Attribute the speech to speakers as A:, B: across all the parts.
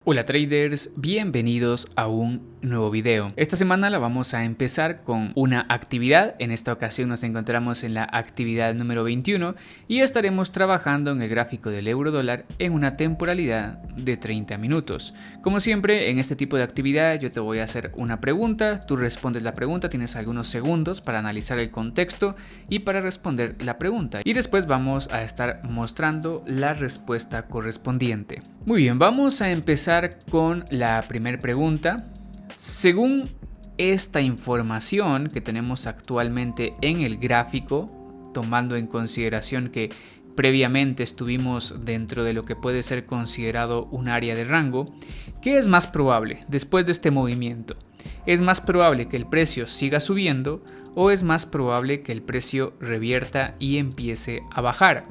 A: Hola traders, bienvenidos a un nuevo video. Esta semana la vamos a empezar con una actividad. En esta ocasión nos encontramos en la actividad número 21 y estaremos trabajando en el gráfico del euro dólar en una temporalidad de 30 minutos. Como siempre, en este tipo de actividad yo te voy a hacer una pregunta, tú respondes la pregunta, tienes algunos segundos para analizar el contexto y para responder la pregunta. Y después vamos a estar mostrando la respuesta correspondiente. Muy bien, vamos a empezar con la primera pregunta. Según esta información que tenemos actualmente en el gráfico, tomando en consideración que previamente estuvimos dentro de lo que puede ser considerado un área de rango, ¿qué es más probable después de este movimiento? ¿Es más probable que el precio siga subiendo o es más probable que el precio revierta y empiece a bajar?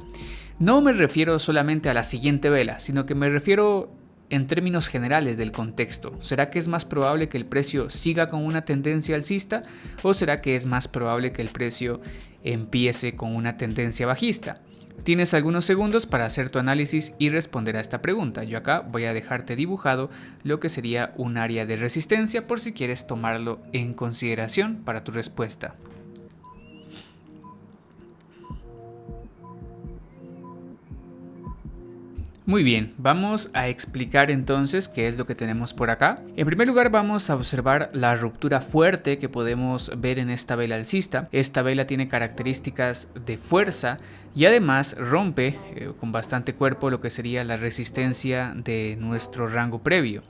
A: No me refiero solamente a la siguiente vela, sino que me refiero en términos generales del contexto. ¿Será que es más probable que el precio siga con una tendencia alcista o será que es más probable que el precio empiece con una tendencia bajista? Tienes algunos segundos para hacer tu análisis y responder a esta pregunta. Yo acá voy a dejarte dibujado lo que sería un área de resistencia por si quieres tomarlo en consideración para tu respuesta. Muy bien, vamos a explicar entonces qué es lo que tenemos por acá. En primer lugar vamos a observar la ruptura fuerte que podemos ver en esta vela alcista. Esta vela tiene características de fuerza y además rompe con bastante cuerpo lo que sería la resistencia de nuestro rango previo.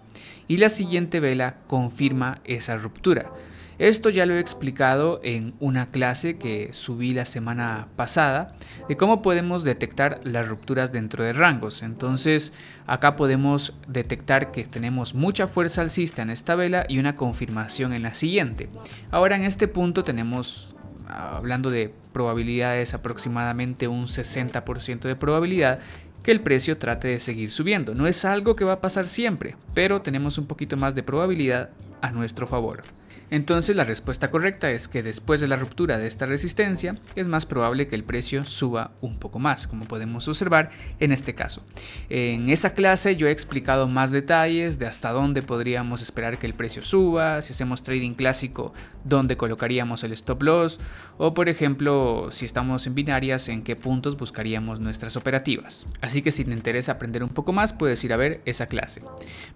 A: Y la siguiente vela confirma esa ruptura. Esto ya lo he explicado en una clase que subí la semana pasada de cómo podemos detectar las rupturas dentro de rangos. Entonces acá podemos detectar que tenemos mucha fuerza alcista en esta vela y una confirmación en la siguiente. Ahora en este punto tenemos, hablando de probabilidades, aproximadamente un 60% de probabilidad que el precio trate de seguir subiendo. No es algo que va a pasar siempre, pero tenemos un poquito más de probabilidad a nuestro favor. Entonces la respuesta correcta es que después de la ruptura de esta resistencia es más probable que el precio suba un poco más, como podemos observar en este caso. En esa clase yo he explicado más detalles de hasta dónde podríamos esperar que el precio suba, si hacemos trading clásico, dónde colocaríamos el stop loss o por ejemplo si estamos en binarias en qué puntos buscaríamos nuestras operativas. Así que si te interesa aprender un poco más puedes ir a ver esa clase.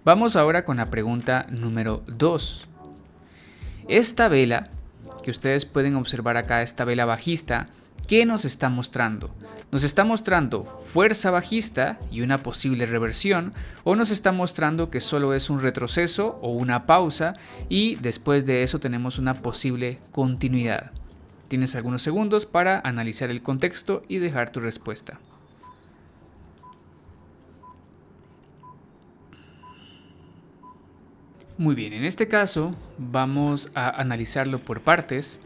A: Vamos ahora con la pregunta número 2. Esta vela que ustedes pueden observar acá, esta vela bajista, ¿qué nos está mostrando? ¿Nos está mostrando fuerza bajista y una posible reversión o nos está mostrando que solo es un retroceso o una pausa y después de eso tenemos una posible continuidad? Tienes algunos segundos para analizar el contexto y dejar tu respuesta. Muy bien, en este caso vamos a analizarlo por partes.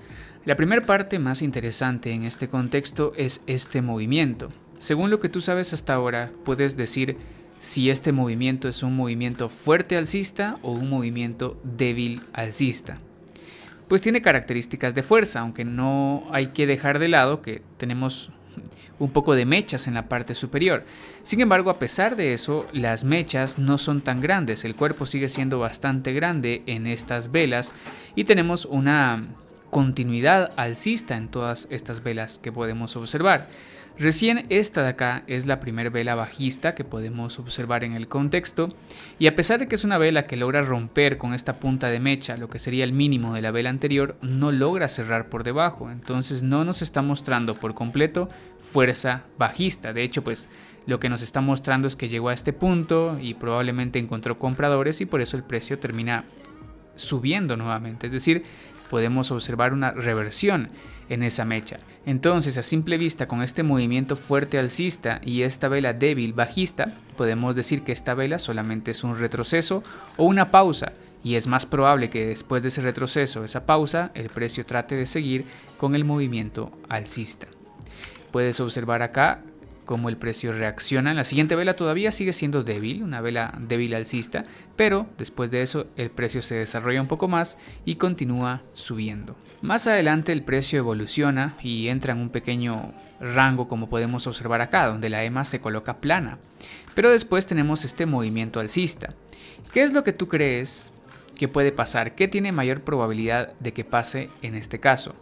A: La primera parte más interesante en este contexto es este movimiento. Según lo que tú sabes hasta ahora, puedes decir si este movimiento es un movimiento fuerte alcista o un movimiento débil alcista. Pues tiene características de fuerza, aunque no hay que dejar de lado que tenemos un poco de mechas en la parte superior. Sin embargo, a pesar de eso, las mechas no son tan grandes, el cuerpo sigue siendo bastante grande en estas velas y tenemos una continuidad alcista en todas estas velas que podemos observar. Recién esta de acá es la primera vela bajista que podemos observar en el contexto y a pesar de que es una vela que logra romper con esta punta de mecha lo que sería el mínimo de la vela anterior, no logra cerrar por debajo, entonces no nos está mostrando por completo fuerza bajista. De hecho, pues lo que nos está mostrando es que llegó a este punto y probablemente encontró compradores y por eso el precio termina subiendo nuevamente, es decir, podemos observar una reversión en esa mecha. Entonces, a simple vista, con este movimiento fuerte alcista y esta vela débil bajista, podemos decir que esta vela solamente es un retroceso o una pausa y es más probable que después de ese retroceso, esa pausa, el precio trate de seguir con el movimiento alcista. Puedes observar acá cómo el precio reacciona. La siguiente vela todavía sigue siendo débil, una vela débil alcista, pero después de eso el precio se desarrolla un poco más y continúa subiendo. Más adelante el precio evoluciona y entra en un pequeño rango como podemos observar acá, donde la EMA se coloca plana. Pero después tenemos este movimiento alcista. ¿Qué es lo que tú crees que puede pasar? ¿Qué tiene mayor probabilidad de que pase en este caso?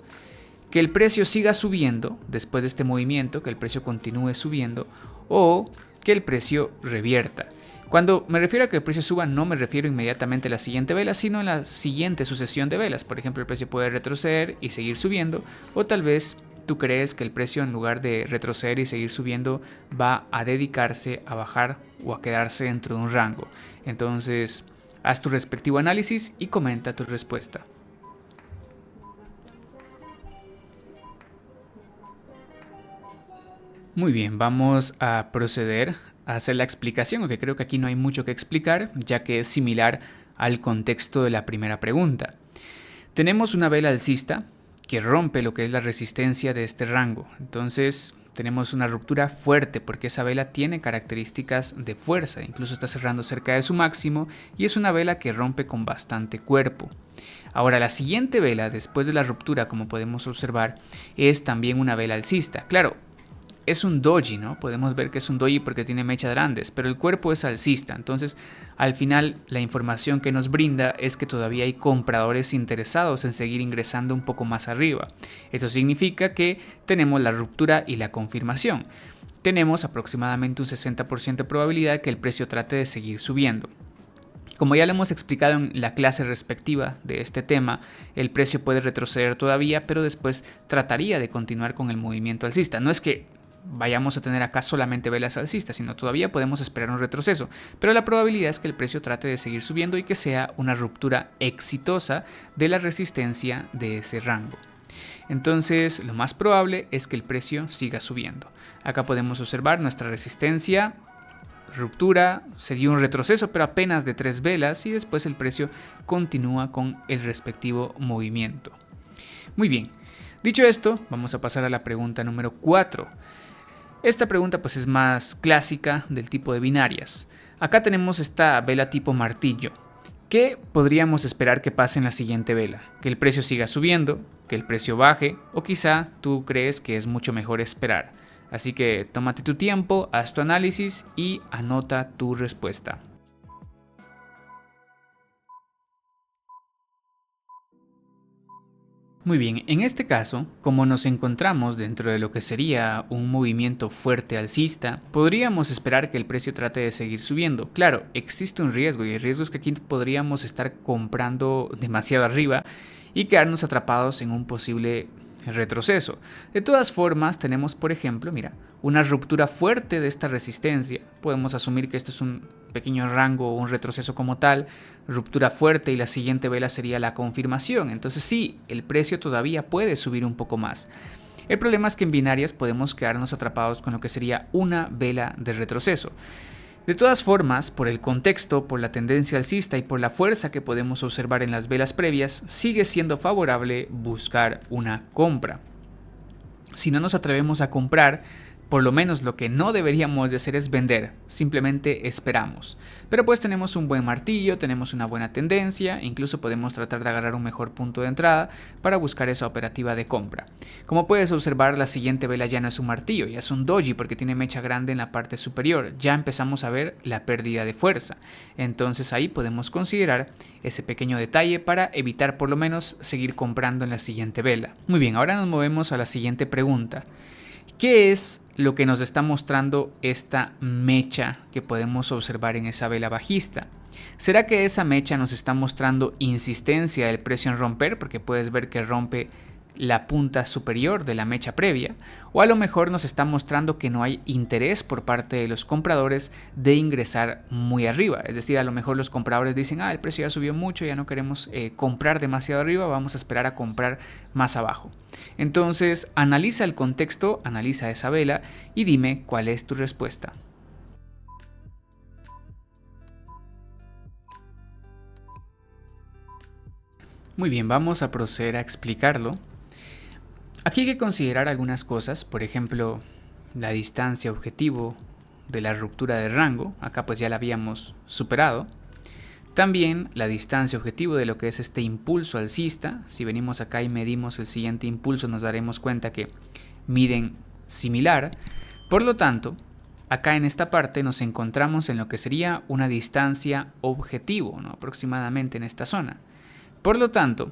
A: Que el precio siga subiendo después de este movimiento, que el precio continúe subiendo, o que el precio revierta. Cuando me refiero a que el precio suba, no me refiero inmediatamente a la siguiente vela, sino a la siguiente sucesión de velas. Por ejemplo, el precio puede retroceder y seguir subiendo, o tal vez tú crees que el precio, en lugar de retroceder y seguir subiendo, va a dedicarse a bajar o a quedarse dentro de un rango. Entonces, haz tu respectivo análisis y comenta tu respuesta. Muy bien, vamos a proceder a hacer la explicación, aunque creo que aquí no hay mucho que explicar, ya que es similar al contexto de la primera pregunta. Tenemos una vela alcista que rompe lo que es la resistencia de este rango. Entonces tenemos una ruptura fuerte porque esa vela tiene características de fuerza, incluso está cerrando cerca de su máximo y es una vela que rompe con bastante cuerpo. Ahora, la siguiente vela después de la ruptura, como podemos observar, es también una vela alcista. Claro, es un doji, ¿no? Podemos ver que es un doji porque tiene mechas grandes, pero el cuerpo es alcista. Entonces, al final, la información que nos brinda es que todavía hay compradores interesados en seguir ingresando un poco más arriba. Eso significa que tenemos la ruptura y la confirmación. Tenemos aproximadamente un 60% de probabilidad de que el precio trate de seguir subiendo. Como ya lo hemos explicado en la clase respectiva de este tema, el precio puede retroceder todavía, pero después trataría de continuar con el movimiento alcista. No es que vayamos a tener acá solamente velas alcistas, sino todavía podemos esperar un retroceso, pero la probabilidad es que el precio trate de seguir subiendo y que sea una ruptura exitosa de la resistencia de ese rango. Entonces, lo más probable es que el precio siga subiendo. Acá podemos observar nuestra resistencia, ruptura, se dio un retroceso pero apenas de 3 velas y después el precio continúa con el respectivo movimiento. Muy bien, dicho esto, vamos a pasar a la pregunta número 4. Esta pregunta pues es más clásica del tipo de binarias. Acá tenemos esta vela tipo martillo. ¿Qué podríamos esperar que pase en la siguiente vela? ¿Que el precio siga subiendo? ¿Que el precio baje? ¿O quizá tú crees que es mucho mejor esperar? Así que tómate tu tiempo, haz tu análisis y anota tu respuesta. Muy bien, en este caso, como nos encontramos dentro de lo que sería un movimiento fuerte alcista, podríamos esperar que el precio trate de seguir subiendo. Claro, existe un riesgo y el riesgo es que aquí podríamos estar comprando demasiado arriba y quedarnos atrapados en un posible retroceso. De todas formas, tenemos, por ejemplo, mira, una ruptura fuerte de esta resistencia. Podemos asumir que esto es un pequeño rango o un retroceso como tal, ruptura fuerte y la siguiente vela sería la confirmación. Entonces sí, el precio todavía puede subir un poco más. El problema es que en binarias podemos quedarnos atrapados con lo que sería una vela de retroceso. De todas formas, por el contexto, por la tendencia alcista y por la fuerza que podemos observar en las velas previas, sigue siendo favorable buscar una compra. Si no nos atrevemos a comprar, por lo menos lo que no deberíamos de hacer es vender, simplemente esperamos. Pero pues tenemos un buen martillo, tenemos una buena tendencia, incluso podemos tratar de agarrar un mejor punto de entrada para buscar esa operativa de compra. Como puedes observar, la siguiente vela ya no es un martillo, ya es un doji porque tiene mecha grande en la parte superior. Ya empezamos a ver la pérdida de fuerza. Entonces ahí podemos considerar ese pequeño detalle para evitar por lo menos seguir comprando en la siguiente vela. Muy bien, ahora nos movemos a la siguiente pregunta. ¿Qué es lo que nos está mostrando esta mecha que podemos observar en esa vela bajista? ¿Será que esa mecha nos está mostrando insistencia del precio en romper? Porque puedes ver que rompe la punta superior de la mecha previa, o a lo mejor nos está mostrando que no hay interés por parte de los compradores de ingresar muy arriba. Es decir, a lo mejor los compradores dicen, el precio ya subió mucho, ya no queremos comprar demasiado arriba, vamos a esperar a comprar más abajo. Entonces, analiza el contexto, analiza esa vela y dime cuál es tu respuesta. Muy bien, vamos a proceder a explicarlo. Aquí hay que considerar algunas cosas, por ejemplo, la distancia objetivo de la ruptura de rango, acá pues ya la habíamos superado. También la distancia objetivo de lo que es este impulso alcista. Si venimos acá y medimos el siguiente impulso, nos daremos cuenta que miden similar. Por lo tanto, acá en esta parte nos encontramos en lo que sería una distancia objetivo, ¿no? Aproximadamente en esta zona. Por lo tanto,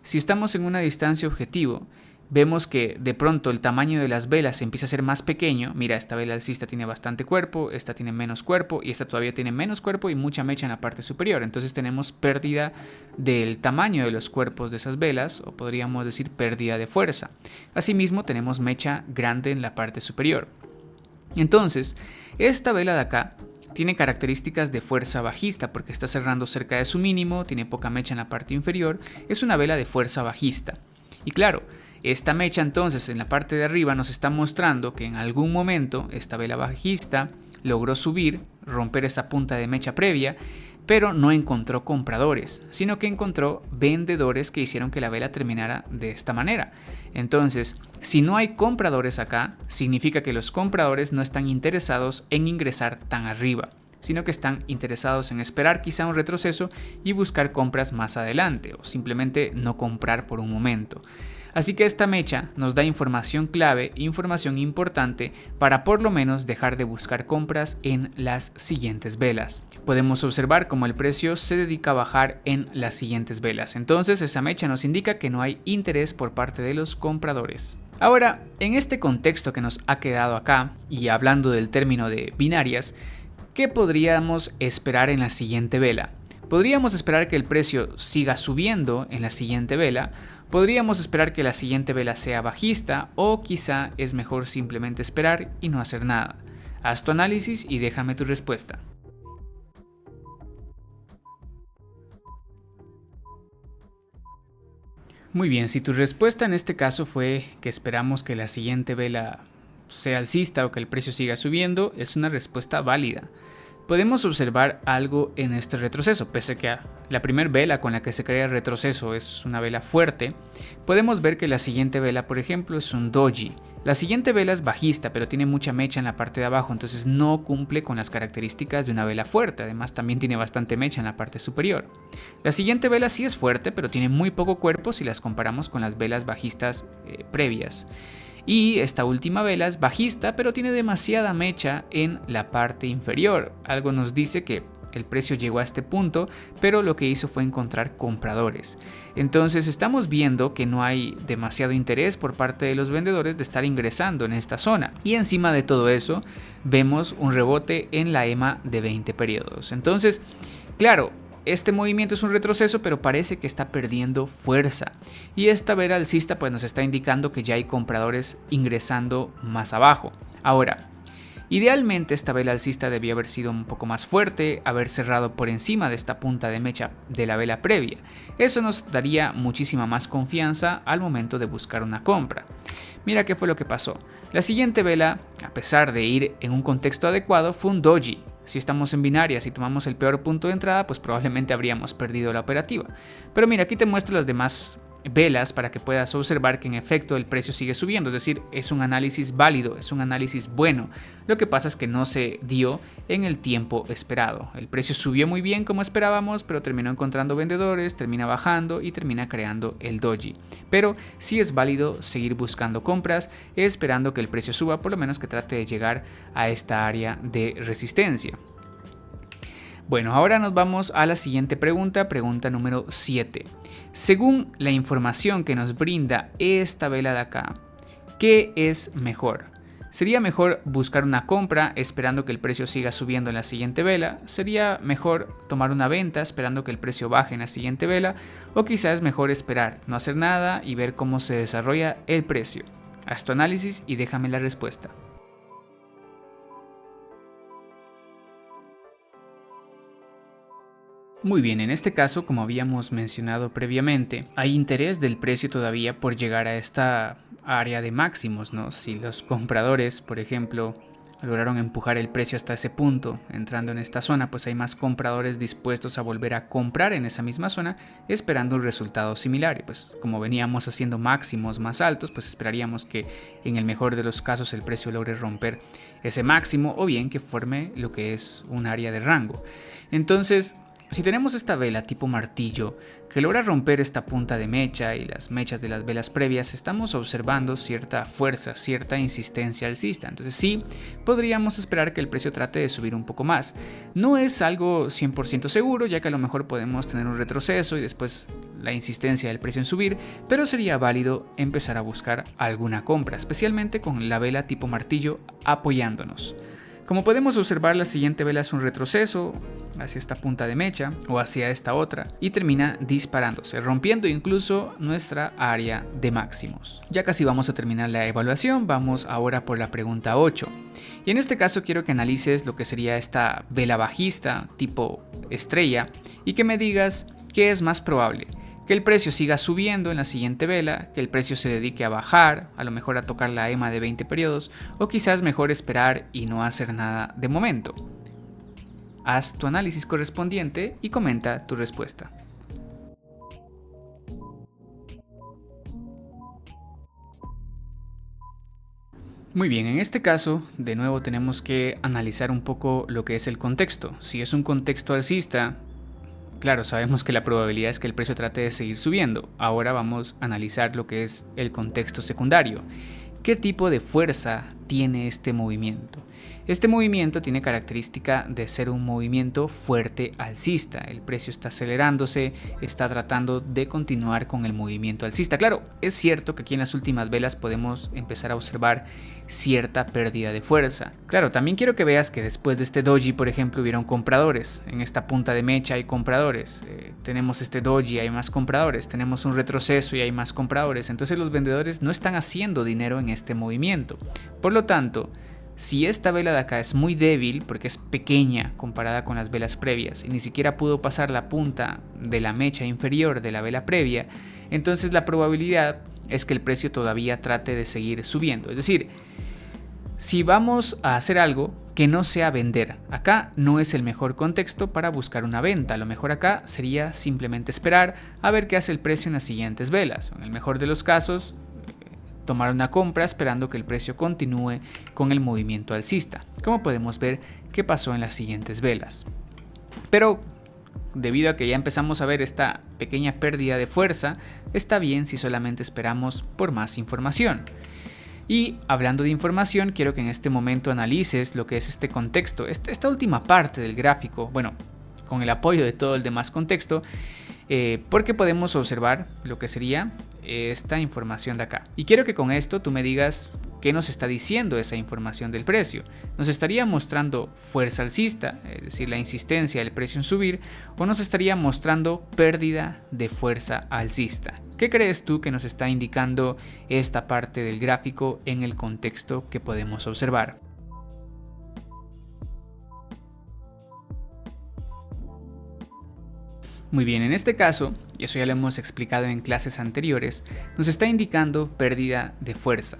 A: si estamos en una distancia objetivo, vemos que de pronto el tamaño de las velas empieza a ser más pequeño. Mira, esta vela alcista tiene bastante cuerpo, esta tiene menos cuerpo y esta todavía tiene menos cuerpo y mucha mecha en la parte superior. Entonces tenemos pérdida del tamaño de los cuerpos de esas velas, o podríamos decir pérdida de fuerza. Asimismo tenemos mecha grande en la parte superior. Entonces, esta vela de acá tiene características de fuerza bajista porque está cerrando cerca de su mínimo, tiene poca mecha en la parte inferior, es una vela de fuerza bajista. Y claro, esta mecha entonces en la parte de arriba nos está mostrando que en algún momento esta vela bajista logró subir, romper esa punta de mecha previa, pero no encontró compradores, sino que encontró vendedores que hicieron que la vela terminara de esta manera. Entonces, si no hay compradores acá, significa que los compradores no están interesados en ingresar tan arriba, sino que están interesados en esperar quizá un retroceso y buscar compras más adelante, o simplemente no comprar por un momento. Así que esta mecha nos da información clave, información importante para por lo menos dejar de buscar compras en las siguientes velas. Podemos observar cómo el precio se dedica a bajar en las siguientes velas. Entonces esa mecha nos indica que no hay interés por parte de los compradores. Ahora, en este contexto que nos ha quedado acá, y hablando del término de binarias, ¿qué podríamos esperar en la siguiente vela? Podríamos esperar que el precio siga subiendo en la siguiente vela. Podríamos esperar que la siguiente vela sea bajista, o quizá es mejor simplemente esperar y no hacer nada. Haz tu análisis y déjame tu respuesta. Muy bien, si tu respuesta en este caso fue que esperamos que la siguiente vela sea alcista o que el precio siga subiendo, es una respuesta válida. Podemos observar algo en este retroceso, pese a que la primera vela con la que se crea el retroceso es una vela fuerte. Podemos ver que la siguiente vela, por ejemplo, es un doji. La siguiente vela es bajista, pero tiene mucha mecha en la parte de abajo, entonces no cumple con las características de una vela fuerte. Además, también tiene bastante mecha en la parte superior. La siguiente vela sí es fuerte, pero tiene muy poco cuerpo si las comparamos con las velas bajistas previas. Y esta última vela es bajista, pero tiene demasiada mecha en la parte inferior. Algo nos dice que el precio llegó a este punto, pero lo que hizo fue encontrar compradores. Entonces estamos viendo que no hay demasiado interés por parte de los vendedores de estar ingresando en esta zona. Y encima de todo eso, vemos un rebote en la EMA de 20 periodos. Entonces, claro, este movimiento es un retroceso, pero parece que está perdiendo fuerza. Y esta vela alcista pues nos está indicando que ya hay compradores ingresando más abajo. Ahora, idealmente esta vela alcista debía haber sido un poco más fuerte, haber cerrado por encima de esta punta de mecha de la vela previa. Eso nos daría muchísima más confianza al momento de buscar una compra. Mira qué fue lo que pasó. La siguiente vela, a pesar de ir en un contexto adecuado, fue un doji. Si estamos en binarias y tomamos el peor punto de entrada, pues probablemente habríamos perdido la operativa. Pero mira, aquí te muestro las demás velas para que puedas observar que en efecto el precio sigue subiendo, es decir, es un análisis válido, es un análisis bueno. Lo que pasa es que no se dio en el tiempo esperado. El precio subió muy bien como esperábamos, pero terminó encontrando vendedores, termina bajando y termina creando el doji. Pero sí es válido seguir buscando compras, esperando que el precio suba, por lo menos que trate de llegar a esta área de resistencia. Bueno, ahora nos vamos a la siguiente pregunta, pregunta número 7. Según la información que nos brinda esta vela de acá, ¿qué es mejor? ¿Sería mejor buscar una compra esperando que el precio siga subiendo en la siguiente vela? ¿Sería mejor tomar una venta esperando que el precio baje en la siguiente vela? ¿O quizás es mejor esperar, no hacer nada y ver cómo se desarrolla el precio? Haz tu análisis y déjame la respuesta. Muy bien, en este caso, como habíamos mencionado previamente, hay interés del precio todavía por llegar a esta área de máximos, ¿no? Si los compradores, por ejemplo, lograron empujar el precio hasta ese punto, entrando en esta zona, pues hay más compradores dispuestos a volver a comprar en esa misma zona, esperando un resultado similar. Y pues como veníamos haciendo máximos más altos, pues esperaríamos que en el mejor de los casos el precio logre romper ese máximo o bien que forme lo que es un área de rango. Entonces, Si tenemos esta vela tipo martillo que logra romper esta punta de mecha y las mechas de las velas previas, estamos observando cierta fuerza, cierta insistencia alcista. Entonces sí, podríamos esperar que el precio trate de subir un poco más. No es algo 100% seguro, ya que a lo mejor podemos tener un retroceso y después la insistencia del precio en subir, pero sería válido empezar a buscar alguna compra, especialmente con la vela tipo martillo apoyándonos. Como podemos observar, la siguiente vela es un retroceso hacia esta punta de mecha o hacia esta otra y termina disparándose, rompiendo incluso nuestra área de máximos. Ya casi vamos a terminar la evaluación, vamos ahora por la pregunta 8. Y en este caso quiero que analices lo que sería esta vela bajista tipo estrella y que me digas qué es más probable. Que el precio siga subiendo en la siguiente vela, que el precio se dedique a bajar, a lo mejor a tocar la EMA de 20 periodos, o quizás mejor esperar y no hacer nada de momento. Haz tu análisis correspondiente y comenta tu respuesta. Muy bien, en este caso, de nuevo tenemos que analizar un poco lo que es el contexto. Si es un contexto alcista, claro, sabemos que la probabilidad es que el precio trate de seguir subiendo. Ahora vamos a analizar lo que es el contexto secundario. ¿Qué tipo de fuerza tiene este movimiento? Este movimiento tiene característica de ser un movimiento fuerte alcista. El precio está acelerándose, está tratando de continuar con el movimiento alcista. Claro, es cierto que aquí en las últimas velas podemos empezar a observar cierta pérdida de fuerza. Claro, también quiero que veas que después de este doji, por ejemplo, hubieron compradores. En esta punta de mecha hay compradores. Tenemos este doji y hay más compradores. Tenemos un retroceso y hay más compradores. Entonces los vendedores no están haciendo dinero en este movimiento. Por lo tanto, si esta vela de acá es muy débil porque es pequeña comparada con las velas previas y ni siquiera pudo pasar la punta de la mecha inferior de la vela previa, entonces la probabilidad es que el precio todavía trate de seguir subiendo. Es decir, si vamos a hacer algo que no sea vender, acá no es el mejor contexto para buscar una venta. Lo mejor acá sería simplemente esperar a ver qué hace el precio en las siguientes velas. En el mejor de los casos, tomar una compra esperando que el precio continúe con el movimiento alcista, como podemos ver que pasó en las siguientes velas. Pero debido a que ya empezamos a ver esta pequeña pérdida de fuerza, está bien si solamente esperamos por más información. Y hablando de información, quiero que en este momento analices lo que es este contexto, esta última parte del gráfico, bueno, con el apoyo de todo el demás contexto, porque podemos observar lo que sería esta información de acá. Y quiero que con esto tú me digas qué nos está diciendo esa información del precio. ¿Nos estaría mostrando fuerza alcista, es decir, la insistencia del precio en subir, o nos estaría mostrando pérdida de fuerza alcista? ¿Qué crees tú que nos está indicando esta parte del gráfico en el contexto que podemos observar? Muy bien, en este caso, y eso ya lo hemos explicado en clases anteriores, nos está indicando pérdida de fuerza.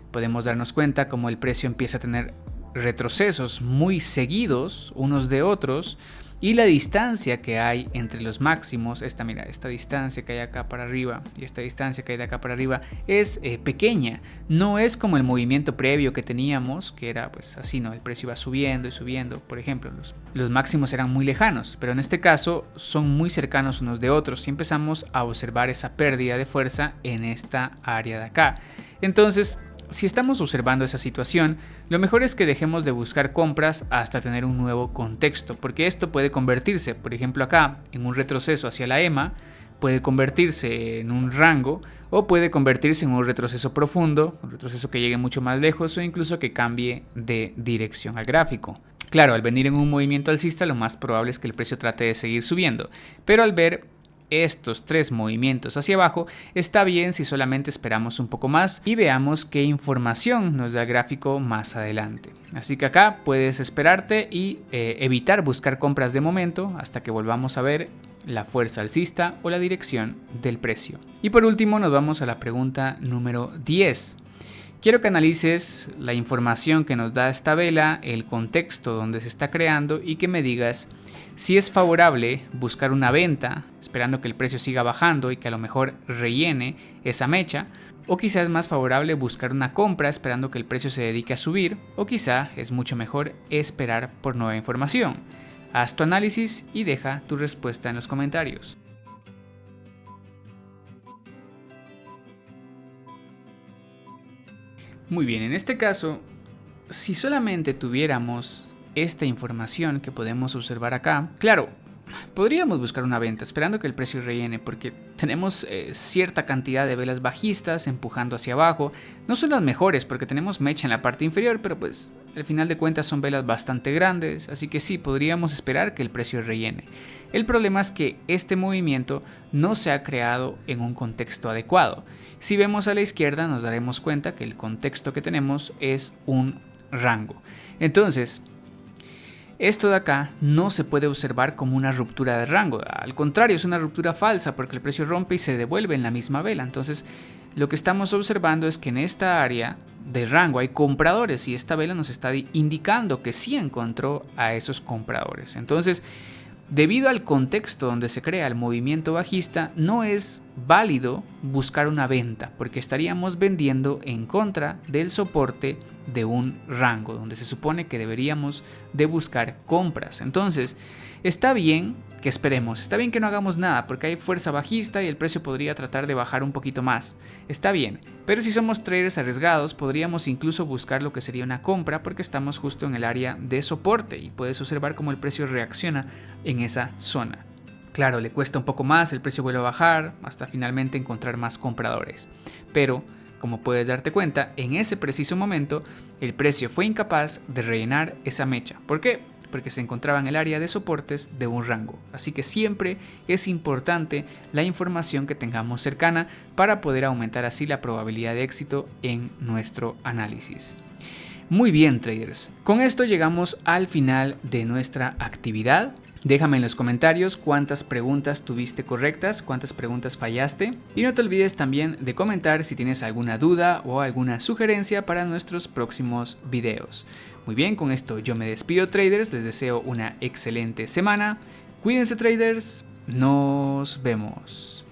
A: Podemos darnos cuenta cómo el precio empieza a tener retrocesos muy seguidos unos de otros y la distancia que hay entre los máximos, esta distancia que hay acá para arriba y esta distancia que hay de acá para arriba es pequeña. No es como el movimiento previo que teníamos, que era pues así, ¿no? El precio iba subiendo y subiendo, por ejemplo, los máximos eran muy lejanos, pero en este caso son muy cercanos unos de otros y empezamos a observar esa pérdida de fuerza en esta área de acá. Entonces, si estamos observando esa situación, lo mejor es que dejemos de buscar compras hasta tener un nuevo contexto, porque esto puede convertirse, por ejemplo acá, en un retroceso hacia la EMA, puede convertirse en un rango o puede convertirse en un retroceso profundo, un retroceso que llegue mucho más lejos o incluso que cambie de dirección al gráfico. Claro, al venir en un movimiento alcista lo más probable es que el precio trate de seguir subiendo, pero al ver estos tres movimientos hacia abajo, está bien si solamente esperamos un poco más y veamos qué información nos da el gráfico más adelante. Así que acá puedes esperarte y evitar buscar compras de momento hasta que volvamos a ver la fuerza alcista o la dirección del precio. Y por último nos vamos a la pregunta número 10. Quiero que analices la información que nos da esta vela, el contexto donde se está creando y que me digas si es favorable buscar una venta esperando que el precio siga bajando y que a lo mejor rellene esa mecha, o quizás es más favorable buscar una compra esperando que el precio se dedique a subir, o quizá es mucho mejor esperar por nueva información. Haz tu análisis y deja tu respuesta en los comentarios. Muy bien, en este caso, si solamente tuviéramos esta información que podemos observar acá, claro, podríamos buscar una venta esperando que el precio rellene porque tenemos cierta cantidad de velas bajistas empujando hacia abajo. No son las mejores porque tenemos mecha en la parte inferior, pero pues al final de cuentas son velas bastante grandes, así que sí, podríamos esperar que el precio rellene. El problema es que este movimiento no se ha creado en un contexto adecuado. Si vemos a la izquierda nos daremos cuenta que el contexto que tenemos es un rango. Entonces, esto de acá no se puede observar como una ruptura de rango, al contrario, es una ruptura falsa porque el precio rompe y se devuelve en la misma vela. Entonces, lo que estamos observando es que en esta área de rango hay compradores y esta vela nos está indicando que sí encontró a esos compradores. Entonces, debido al contexto donde se crea el movimiento bajista, no es válido buscar una venta porque estaríamos vendiendo en contra del soporte de un rango donde se supone que deberíamos de buscar compras. Entonces, está bien que esperemos, está bien que no hagamos nada porque hay fuerza bajista y el precio podría tratar de bajar un poquito más. Está bien, pero si somos traders arriesgados podríamos incluso buscar lo que sería una compra porque estamos justo en el área de soporte y puedes observar cómo el precio reacciona en esa zona. Claro, le cuesta un poco más, el precio vuelve a bajar hasta finalmente encontrar más compradores. Pero, como puedes darte cuenta, en ese preciso momento el precio fue incapaz de rellenar esa mecha. ¿Por qué? Porque se encontraba en el área de soportes de un rango. Así que siempre es importante la información que tengamos cercana para poder aumentar así la probabilidad de éxito en nuestro análisis. Muy bien, traders. Con esto llegamos al final de nuestra actividad. Déjame en los comentarios cuántas preguntas tuviste correctas, cuántas preguntas fallaste. Y no te olvides también de comentar si tienes alguna duda o alguna sugerencia para nuestros próximos videos. Muy bien, con esto yo me despido, traders. Les deseo una excelente semana. Cuídense, traders. Nos vemos.